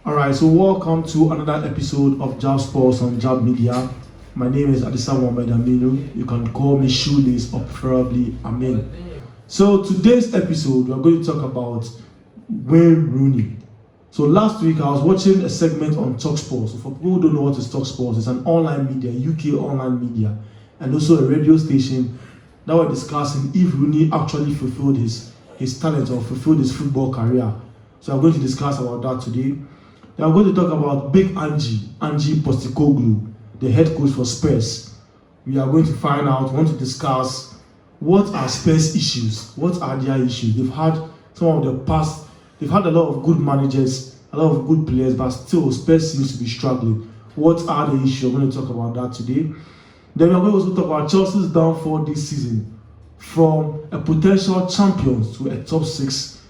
Alright, so welcome to another episode of Jab Sports on Jab Media. My name is Adisa Mohamed Aminu. You can call me Shoelace or preferably Amin. So today's episode, we are going to talk about Wayne Rooney. So last week I was watching a segment on Talksport. So for people who don't know what is Talksport, it's an online media, UK online media, and also a radio station that were discussing if Rooney actually fulfilled his talent or fulfilled his football career. So I'm going to discuss about that today. Then I'm going to talk about big Ange Postecoglou, the head coach for Spurs. We are going to find out, want to discuss what are Spurs issues, what are their issues. They've had some of the past, they've had a lot of good managers, a lot of good players, but still Spurs seems to be struggling. What are the issues? I'm going to talk about that today. Then we're going to also talk about Chelsea's downfall this season from a potential champions to a top 6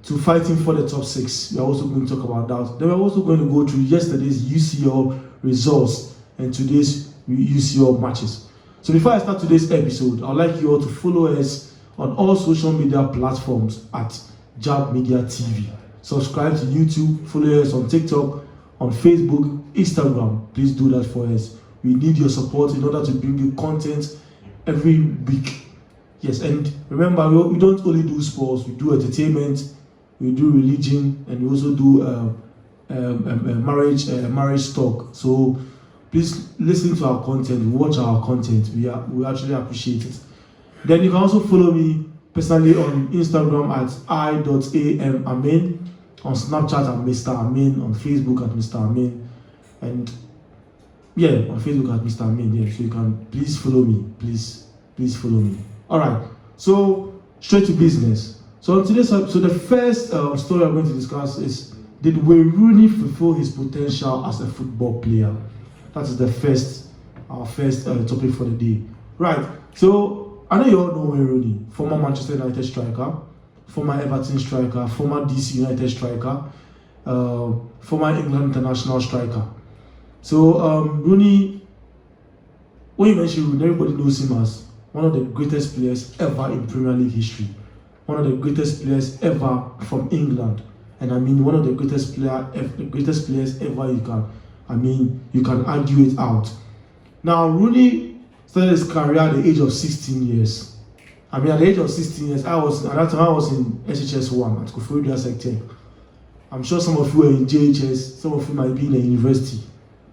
to fighting for the top 6. We're also going to talk about that. Then we're also going to go through yesterday's UCL results and today's UCL matches. So before I start today's episode, I'd like you all to follow us on all social media platforms at Jab Media TV. Subscribe to YouTube, follow us on TikTok, on Facebook, Instagram. Please do that for us. We need your support in order to bring you content every week. Yes, and remember, we don't only do sports, we do entertainment, we do religion, and we also do marriage talk. So please listen to our content, watch our content. We actually appreciate it. Then you can also follow me personally on Instagram at i.amamin, on Snapchat at Mr. Amin, on Facebook at Mr. Amin, and on Facebook at Mr. Amin. Yeah, so you can please follow me. Please follow me. All right. So straight to business. So on today's episode, the first story I'm going to discuss is: did Wayne Rooney fulfill his potential as a football player? That is our first topic for the day. Right. So I know you all know Wayne Rooney, former Manchester United striker, former Everton striker, former DC United striker, former England international striker. So Rooney, when you mention Rooney, everybody knows him as one of the greatest players ever in Premier League history, one of the greatest players ever from England, and I mean one of the greatest players ever. You can argue it out. Now Rooney started his career at the age of 16 years. At the age of 16 years, I was in SHS1 at Koforidua Sector. I'm sure some of you were in JHS, some of you might be in a university.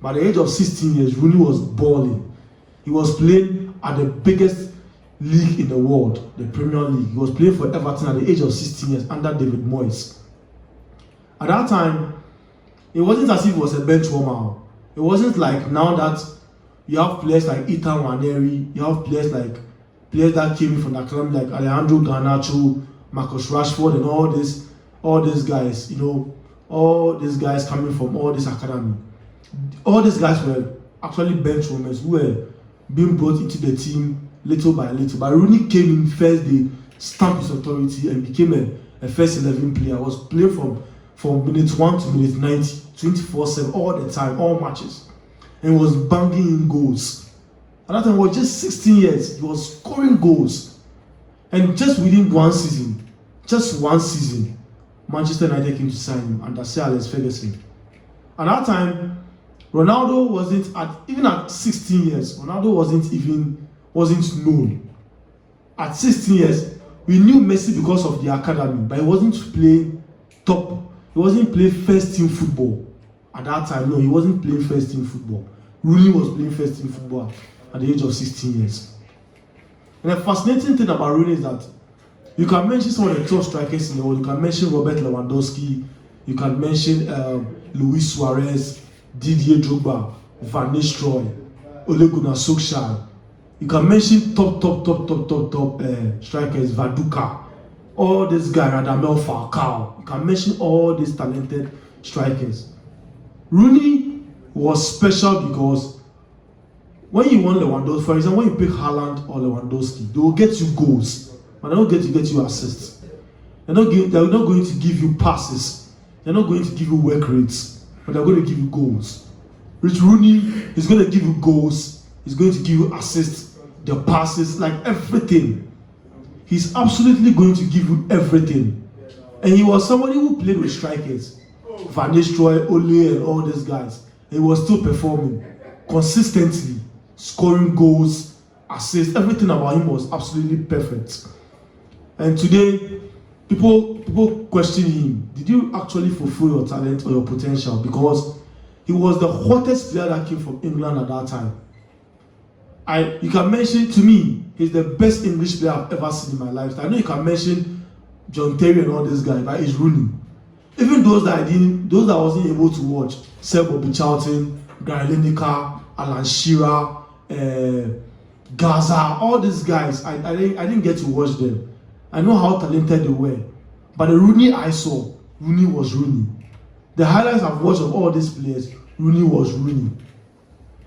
But at the age of 16 years, Rooney was balling. He was playing at the biggest league in the world, the Premier League. He was playing for Everton at the age of 16 years under David Moyes. At that time, it wasn't as if it was a bench warmer. It wasn't like now that you have players like Ethan Nwaneri, you have players that came from the academy like Alejandro Garnacho, Marcus Rashford, and all these guys, all these guys coming from all this academy. All these guys were actually bench warmers who were being brought into the team little by little. But Rooney came in first day, stamped his authority, and became a first 11 player. I was playing from minute 1 to minute 90, 24/7, all the time, all matches, and was banging in goals. At that time, he was just 16 years. He was scoring goals, and just within one season, Manchester United came to sign him under Sir Alex Ferguson. At that time, Ronaldo wasn't at 16 years. Ronaldo wasn't known. At 16 years, we knew Messi because of the academy, but he wasn't playing top. He wasn't playing first team football at that time. No, he wasn't playing first team football. Rooney was playing first team football at the age of 16 years. And the fascinating thing about Rooney is that you can mention some of the top strikers in the world. You can mention Robert Lewandowski. You can mention Luis Suarez, Didier Drogba, Van Nistelrooy, Ole Gunnar Solskjaer. You can mention top strikers, Viduka, all these guys, Radamel Falcao. You can mention all these talented strikers. Rooney was special because when you want Lewandowski, for example, when you pick Haaland or Lewandowski, they will get you goals, but they don't get you assists. They're not going to give you passes. They're not going to give you work rates, but they're going to give you goals. Rich Rooney is going to give you goals. He's going to give you assists, the passes, like everything. He's absolutely going to give you everything. And he was somebody who played with strikers. Van Nistelrooy, Ole, and all these guys, he was still performing consistently, scoring goals, assists. Everything about him was absolutely perfect. And today, people question him. Did you actually fulfill your talent or your potential? Because he was the hottest player that came from England at that time. You can mention, to me, he's the best English player I've ever seen in my life. I know you can mention John Terry and all these guys, but it's Rooney. Even those that wasn't able to watch, Sir Bobby Charlton, Gary Lineker, Alan Shearer, Gaza, all these guys, I didn't get to watch them. I know how talented they were. But the Rooney I saw, Rooney was Rooney. The highlights I've watched of all these players, Rooney was Rooney.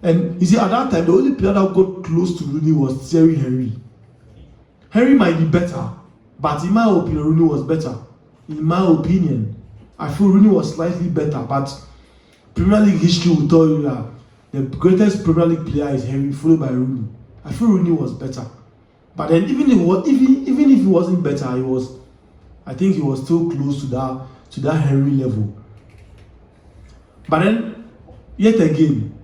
And you see, at that time, the only player that got close to Rooney was Thierry Henry. Henry might be better, but in my opinion, Rooney was better. In my opinion, I feel Rooney was slightly better, but Premier League history will tell you that the greatest Premier League player is Henry, followed by Rooney. I feel Rooney was better. But then even if he wasn't better, I think he was still close to that Henry level. But then, yet again,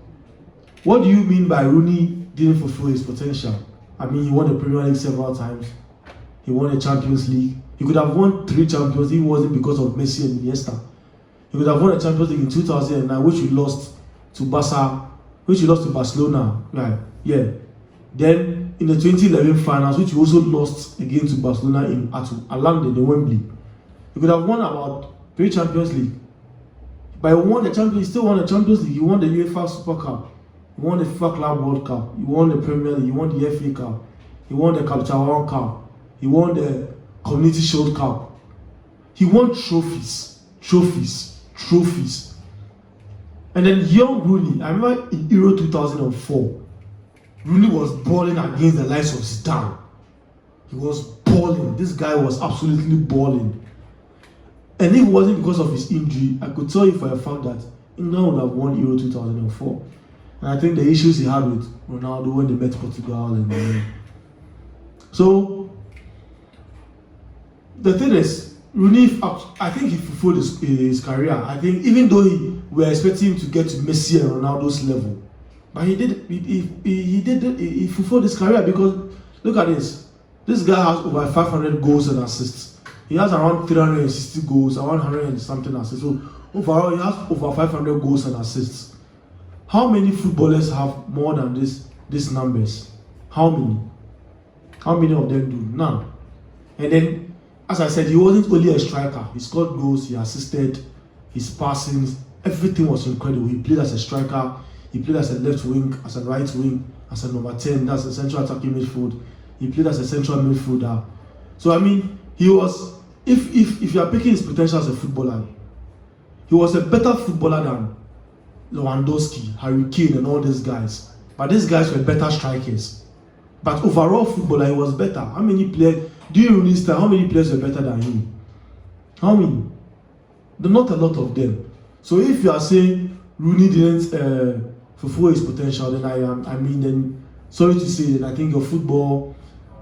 what do you mean by Rooney didn't fulfill his potential? I mean, he won the Premier League several times. He won the Champions League. He could have won 3 Champions League. It wasn't because of Messi and Iniesta. He could have won the Champions League in 2009, which he lost to Barcelona. Right? Yeah. Then in the 2011 finals, which he also lost again to Barcelona at London, in Wembley. He could have won about 3 Champions League. But he still won the Champions League. He won the UEFA Super Cup. He won the FIFA Club World Cup. He won the Premier League. He won the FA Cup. He won the Capital One Cup. He won the Community Shield Cup. He won trophies. And then young Rooney, I remember in Euro 2004, Rooney was balling against the likes of Zidane. He was balling. This guy was absolutely balling. And if it wasn't because of his injury, I could tell you for a fact that England would have won Euro 2004. And I think the issues he had with Ronaldo when they met Portugal and so the thing is, Rooney, I think he fulfilled his career. I think even though we were expecting him to get to Messi and Ronaldo's level, but he fulfilled his career because look at this. This guy has over 500 goals and assists. He has around 360 goals, around 100 and something assists. So overall, he has over 500 goals and assists. How many footballers have more than these numbers? How many? How many of them do? None. And then, as I said, he wasn't only a striker. He scored goals, he assisted, his passings, everything was incredible. He played as a striker, he played as a left wing, as a right wing, as a number 10, that's a central attacking midfield. He played as a central midfielder. So I mean, he was, if you are picking his potential as a footballer, he was a better footballer than Lewandowski, Harry Kane, and all these guys. But these guys were better strikers. But overall footballer, he was better. How many players, during Rooney's time, how many players were better than him? How many? Not a lot of them. So if you are saying Rooney didn't fulfill his potential, then then sorry to say that I think your football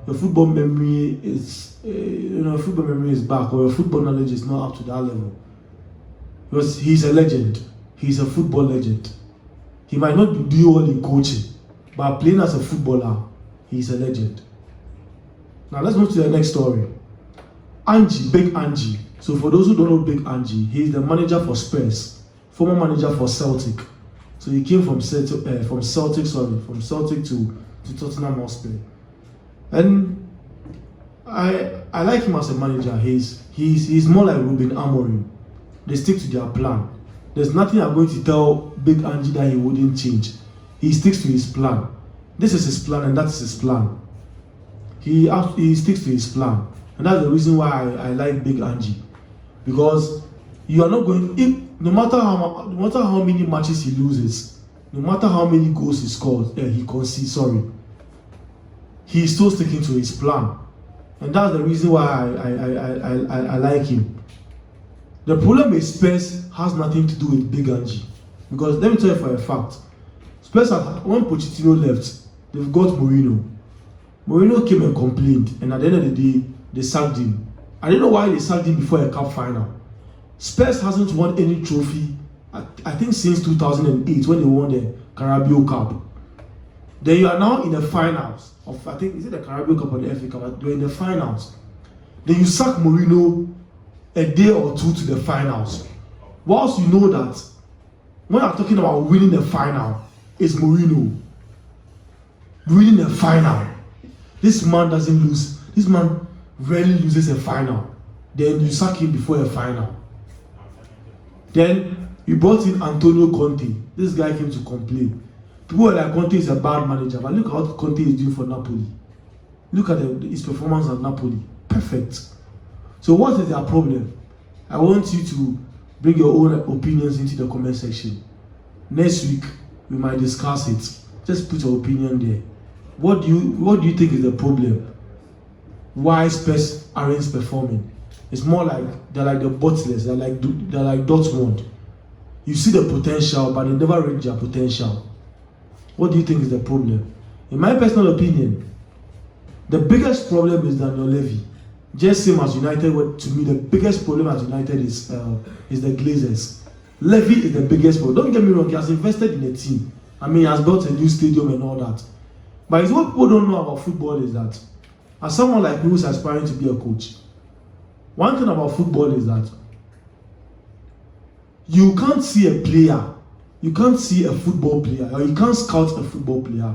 memory is, football memory is back, or your football knowledge is not up to that level. Because he's a legend. He's a football legend. He might not be doing well in coaching, but playing as a footballer, he's a legend. Now let's move to the next story. Big Ange. So for those who don't know Big Ange, he's the manager for Spurs, former manager for Celtic. So he came from Celtic to Tottenham Hotspur. And I like him as a manager. He's more like Ruben Amorim. They stick to their plan. There's nothing I'm going to tell Big Ange that he wouldn't change. He sticks to his plan. This is his plan and that is his plan. He sticks to his plan. And that's the reason why I like Big Ange. Because you are not going, no matter how many matches he loses, no matter how many goals he concedes, he's still sticking to his plan. And that's the reason why I like him. The problem with Spurs has nothing to do with Big Ange. Because let me tell you for a fact, Spurs, when Pochettino left, they've got Mourinho. Mourinho came and complained, and at the end of the day, they sacked him. I don't know why they sacked him before a cup final. Spurs hasn't won any trophy, I think since 2008 when they won the Carabao Cup. Then you are now in the finals of, I think, is it the Carabao Cup or the FA Cup? You're in the finals. Then you sack Mourinho a day or two to the finals. Whilst you know that when I'm talking about winning the final, it's Mourinho. Winning the final. This man doesn't lose. This man rarely loses a final. Then you sack him before a final. Then you brought in Antonio Conte. This guy came to complain. People were like, Conte is a bad manager, but look at what Conte is doing for Napoli. Look at his performance at Napoli. Perfect. So what is their problem? I want you to bring your own opinions into the comment section. Next week we might discuss it. Just put your opinion there. What do you think is the problem? Why Spurs aren't performing? It's more like they're like the Butlers, they're like Dortmund. You see the potential, but they never reach their potential. What do you think is the problem? In my personal opinion, the biggest problem is Daniel Levy. Just same as United, to me, the biggest problem at United is the Glazers. Levy is the biggest problem. Don't get me wrong, he has invested in the team. I mean, he has built a new stadium and all that. But it's what people don't know about football is that, as someone like me who's aspiring to be a coach, one thing about football is that you can't see a player, you can't see a football player, or you can't scout a football player,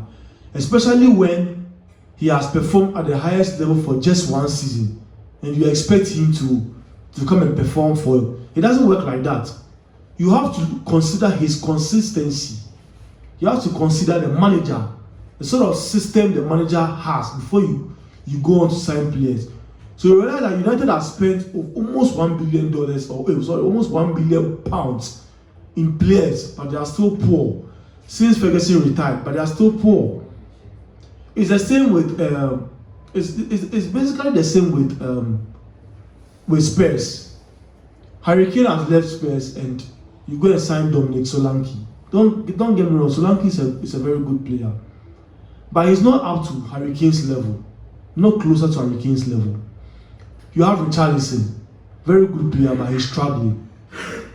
especially when he has performed at the highest level for just one season, and you expect him to come and perform for you. It doesn't work like that. You have to consider his consistency. You have to consider the manager, the sort of system the manager has before you go on to sign players. So you realize that United has spent almost $1 billion, almost £1 billion in players, but they are still poor. Since Ferguson retired, but they are still poor. It's the same with it's basically the same with Spurs. Harry Kane has left Spurs, and you go and sign Dominic Solanke. Don't get me wrong, Solanke is a very good player, but he's not up to Harry Kane's level, not closer to Harry Kane's level. You have Richarlison, very good player, but he's struggling,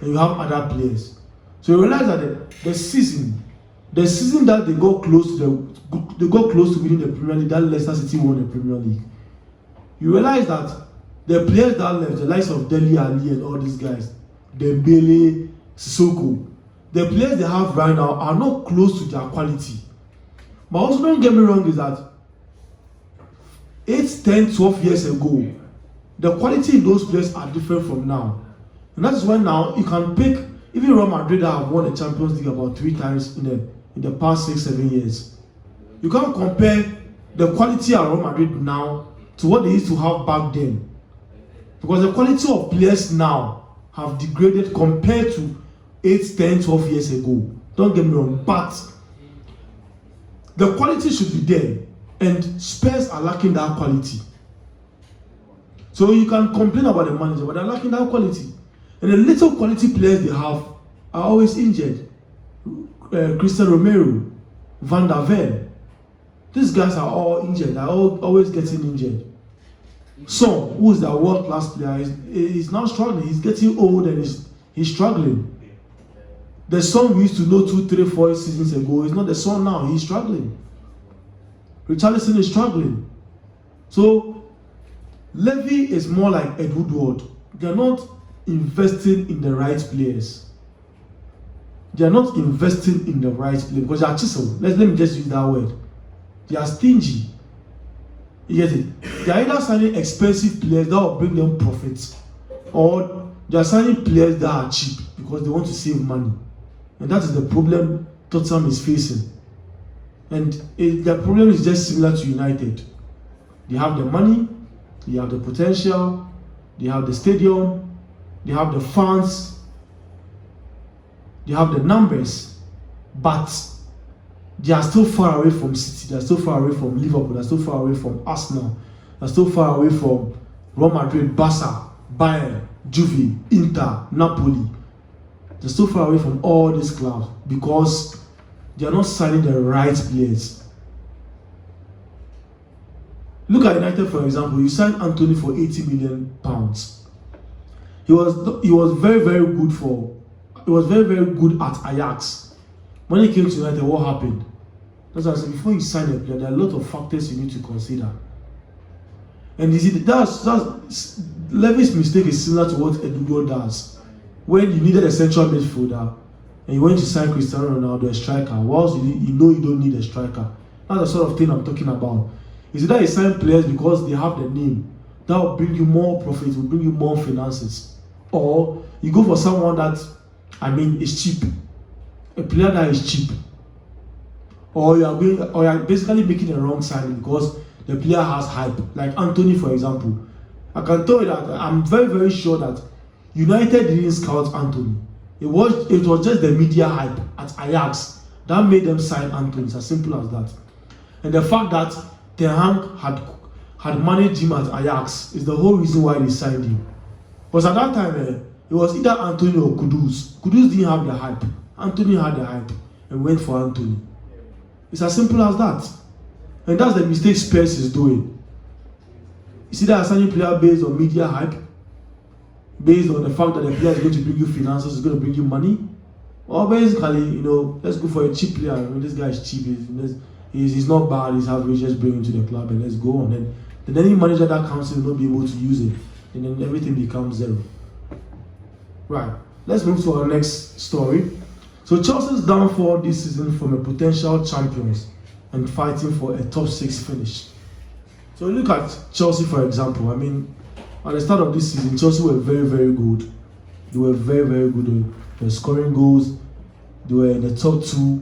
and you have other players. So you realize that the season that they got close to winning the Premier League, that Leicester City won the Premier League. You realize that the players that left, the likes of Dele Alli and all these guys, Dembele, Sissoko, the players they have right now are not close to their quality. But also don't get me wrong, is that 8, 10, 12 years ago, the quality in those players are different from now. And that is why now you can pick, even Real Madrid that have won the Champions League about 3 times in the past 6, 7 years. You can't compare the quality of Real Madrid now to what they used to have back then. Because the quality of players now have degraded compared to 8, 10, 12 years ago. Don't get me wrong, but the quality should be there, and Spurs are lacking that quality. So you can complain about the manager, but they're lacking that quality. And the little quality players they have are always injured. Christian Romero, Van der Ven. These guys are all injured. They're always getting injured. Son, who is the world-class player, is now struggling. He's getting old and he's struggling. The Son we used to know 2, 3, 4 seasons ago is not the Son now. He's struggling. Richarlison is struggling. So Levy is more like Ed Woodward. They're not investing in the right players. They're not investing in the right players because they are chiseled. Let me just use that word. They are stingy. You get it? They are either signing expensive players that will bring them profits, or they are signing players that are cheap because they want to save money. And that is the problem Tottenham is facing. And the problem is just similar to United. They have the money, they have the potential, they have the stadium, they have the fans, they have the numbers, but they are still far away from City, they are still far away from Liverpool, they are still far away from Arsenal, they are still far away from Real Madrid, Barca, Bayern, Juve, Inter, Napoli. They're still far away from all these clubs because they are not signing the right players. Look at United, for example. You signed Anthony for £80 million. He was very, very good at Ajax. When he came to United, what happened? That's why I said, before you sign a player, there are a lot of factors you need to consider. And you see, Levy's mistake is similar to what Eduardo does. When you needed a central midfielder and you went to sign Cristiano Ronaldo, a striker, whilst you know you don't need a striker. That's the sort of thing I'm talking about. Is it that you sign players because they have the name? That will bring you more profit, will bring you more finances. Or you go for someone that, is cheap. A player that is cheap. Or you are basically making a wrong signing because the player has hype. Like Anthony, for example. I can tell you that I'm very, very sure that United didn't scout Anthony. It was just the media hype at Ajax that made them sign Anthony. It's as simple as that. And the fact that Ten Hag had managed him at Ajax is the whole reason why they signed him. Because at that time, it was either Anthony or Kudus. Kudus didn't have the hype. Anthony had the hype and went for Anthony. It's as simple as that. And that's the mistake Spurs is doing. You see that signing player based on media hype, based on the fact that the player is going to bring you finances, is going to bring you money. Or basically, let's go for a cheap player. This guy is cheap. He's not bad. He's average. Just bring him to the club and let's go on. Then any manager that comes in will not be able to use it, and then everything becomes zero. Right. Let's move to our next story. So Chelsea's downfall this season from a potential champions and fighting for a top 6 finish. So look at Chelsea, for example. At the start of this season, Chelsea were very, very good. They were very, very good. They were scoring goals. They were in the top 2.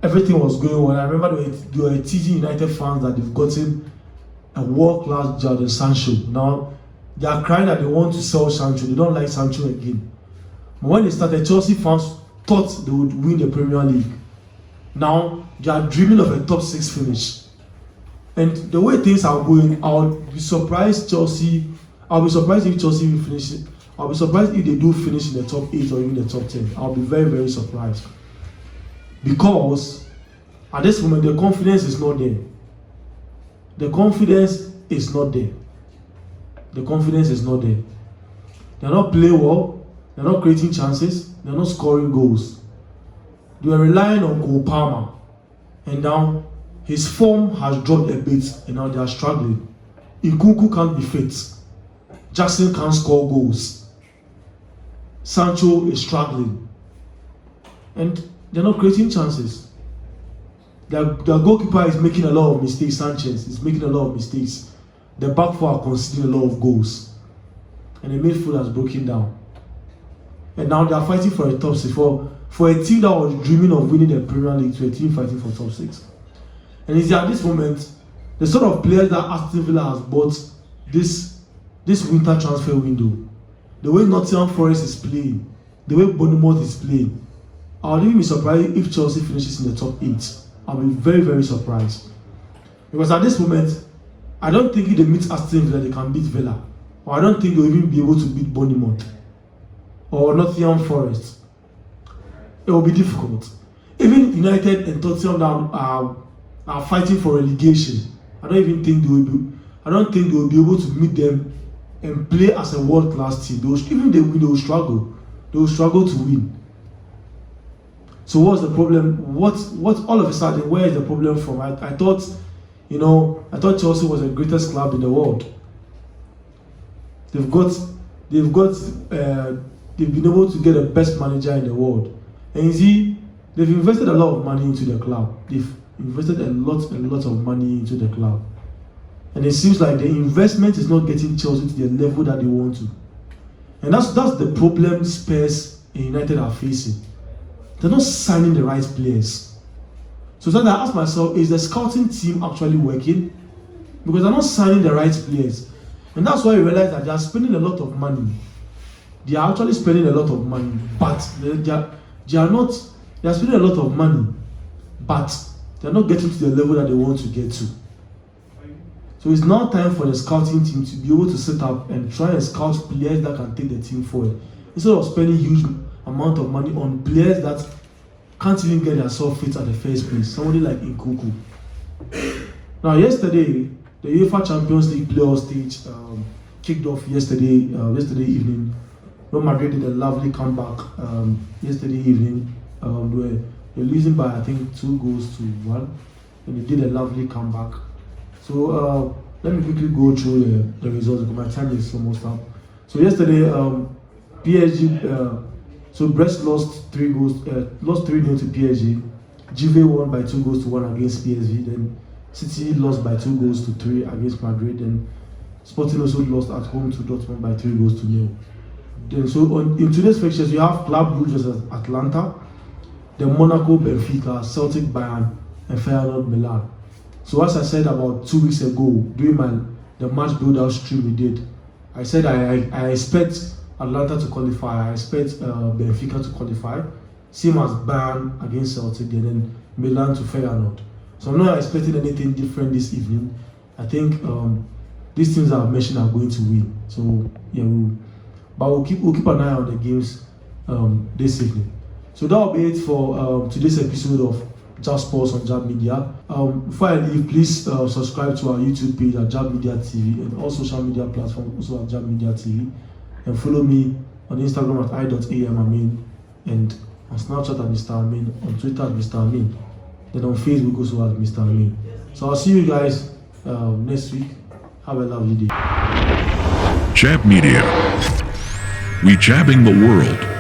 Everything was going on. I remember they were teasing United fans that they've gotten a world-class Jadon Sancho. Now, they are crying that they want to sell Sancho. They don't like Sancho again. But when they started, Chelsea fans thought they would win the Premier League. Now, they are dreaming of a top 6 finish. And the way things are going, I'll be surprised if Chelsea will finish it. I'll be surprised if they do finish in the top 8 or even the top 10. I'll be very, very surprised. Because at this moment, the confidence is not there. The confidence is not there. The confidence is not there. They're not playing well. They're not creating chances. They're not scoring goals. They were relying on Cole Palmer. And now his form has dropped a bit. And now they are struggling. Nkunku can't be fit. Jackson can't score goals. Sancho is struggling. And they're not creating chances. Their goalkeeper is making a lot of mistakes. Sanchez is making a lot of mistakes. The back four are conceding a lot of goals. And the midfield has broken down. And now they are fighting for a top 6. For a team that was dreaming of winning the Premier League to a team fighting for top 6. And it's at this moment, the sort of players that Aston Villa has bought this winter transfer window, the way Nottingham Forest is playing, the way Bournemouth is playing, I would even be surprised if Chelsea finishes in the top 8. I'll be very, very surprised. Because at this moment, I don't think if they meet Aston Villa, they can beat Villa. Or I don't think they'll even be able to beat Bournemouth. Or Nottingham Forest. It will be difficult. Even United and Tottenham are fighting for relegation. I don't think they will be able to meet them and play as a world-class team. Even if they win, they will struggle. They will struggle to win. So what's the problem? What all of a sudden, where is the problem from? I thought Chelsea was the greatest club in the world. They've been able to get the best manager in the world. And you see, they've invested a lot of money into the club. They've invested a lot of money into the club. And it seems like the investment is not getting Chelsea to the level that they want to. And that's the problem Spurs and United are facing. They're not signing the right players. So then I ask myself, is the scouting team actually working? Because they're not signing the right players. And that's why I realize that they are spending a lot of money. They are actually spending a lot of money, but they are spending a lot of money, but they're not getting to the level that they want to get to. So it's now time for the scouting team to be able to set up and try and scout players that can take the team forward. Instead of spending huge amount of money on players that can't even get themselves fit at the first place. Somebody like Nkunku. Now yesterday, the UEFA Champions League playoff stage kicked off yesterday evening. Real Madrid did a lovely comeback yesterday evening. They were losing by, I think, 2-1, and they did a lovely comeback. So let me quickly go through the results because my time is almost up. So yesterday, PSG, so Brest lost 3-0 to PSG. Juve won by 2-1 against PSV. Then City lost by 2-3 against Madrid. Then Sporting also lost at home to Dortmund by 3-0. Then so in today's fixtures, you have Club Brugge versus Atlanta, then Monaco, Benfica, Celtic, Bayern, and Feyenoord, Milan. So as I said about 2 weeks ago during the match build-out stream we did, I said I expect Atlanta to qualify, I expect Benfica to qualify, same as Bayern against Celtic, and then Milan to Feyenoord. So I'm not expecting anything different this evening. I think these teams I've mentioned are going to win. So yeah, we'll keep an eye on the games this evening. So that will be it for today's episode of Jab Sports on Jab Media. Before I leave, please subscribe to our YouTube page at Jab Media TV and all social media platforms also at Jab Media TV. And follow me on Instagram at i.amamin and on Snapchat at Mr. Amin, on Twitter at Mr. Amin, then on Facebook also at Mr. Amin. So I'll see you guys next week. Have a lovely day. Jab Media. We jabbing the world.